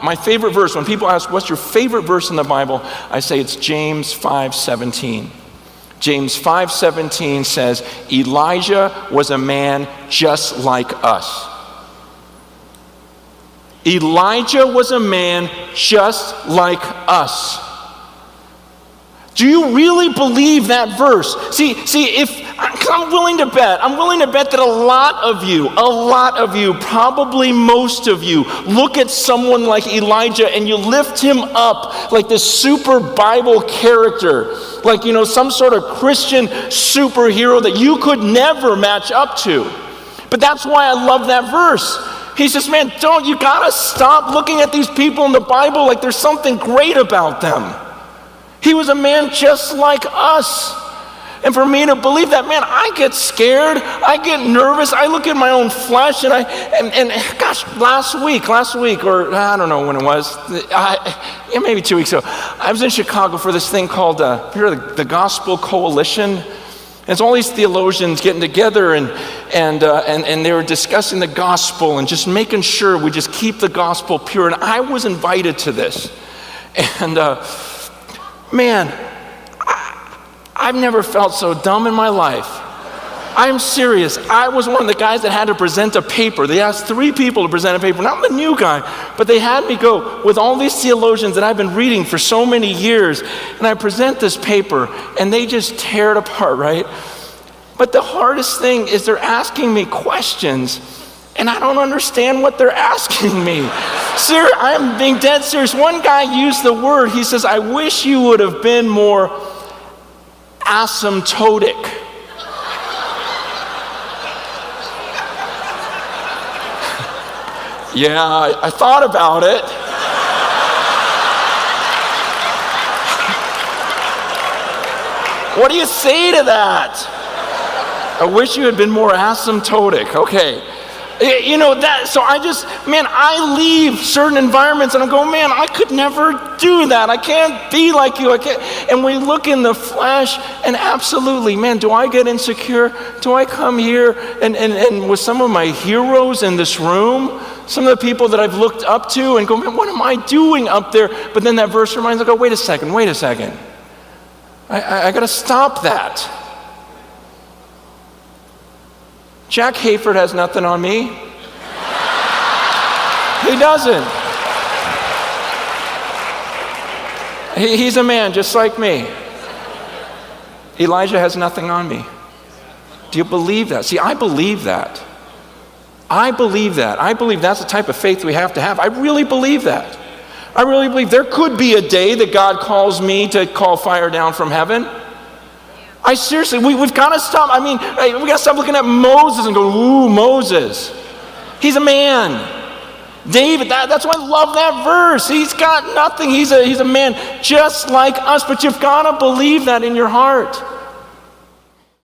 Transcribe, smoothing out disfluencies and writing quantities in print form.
my favorite verse, when people ask, what's your favorite verse in the Bible? I say it's James 5:17. James 5:17 says, Elijah was a man just like us. Elijah was a man just like us. Do you really believe that verse? See, I'm willing to bet that a lot of you, probably most of you, look at someone like Elijah and you lift him up like this super Bible character, like, some sort of Christian superhero that you could never match up to. But that's why I love that verse. He says, man, you gotta stop looking at these people in the Bible like there's something great about them. He was a man just like us. And for me to believe that, man, I get scared, I get nervous, I look at my own flesh, and gosh, last week, or I don't know when it was, maybe 2 weeks ago, I was in Chicago for this thing called the Gospel Coalition. And it's all these theologians getting together and they were discussing the gospel and just making sure we just keep the gospel pure. And I was invited to this. And man, I've never felt so dumb in my life. I'm serious. I was one of the guys that had to present a paper. They asked 3 people to present a paper. Not the new guy, but they had me go with all these theologians that I've been reading for so many years. And I present this paper, and they just tear it apart, right? But the hardest thing is they're asking me questions, and I don't understand what they're asking me. Sir, I'm being dead serious. One guy used the word, he says, I wish you would have been more asymptotic. Yeah, I thought about it. What do you say to that? I wish you had been more asymptotic. Okay. So I leave certain environments and I go, man, I could never do that. I can't be like you. And we look in the flesh and absolutely, man, do I get insecure? Do I come here and with some of my heroes in this room, some of the people that I've looked up to and go, man, what am I doing up there? But then that verse reminds me, I go, wait a second. I got to stop that. Jack Hayford has nothing on me. He doesn't. He's a man just like me. Elijah has nothing on me. Do you believe that? See, I believe that. I believe that's the type of faith we have to have. I really believe that. I really believe there could be a day that God calls me to call fire down from heaven. I seriously, we've got to stop. We got to stop looking at Moses and go, ooh, Moses. He's a man. David, that's why I love that verse. He's got nothing. He's a man just like us, but you've got to believe that in your heart.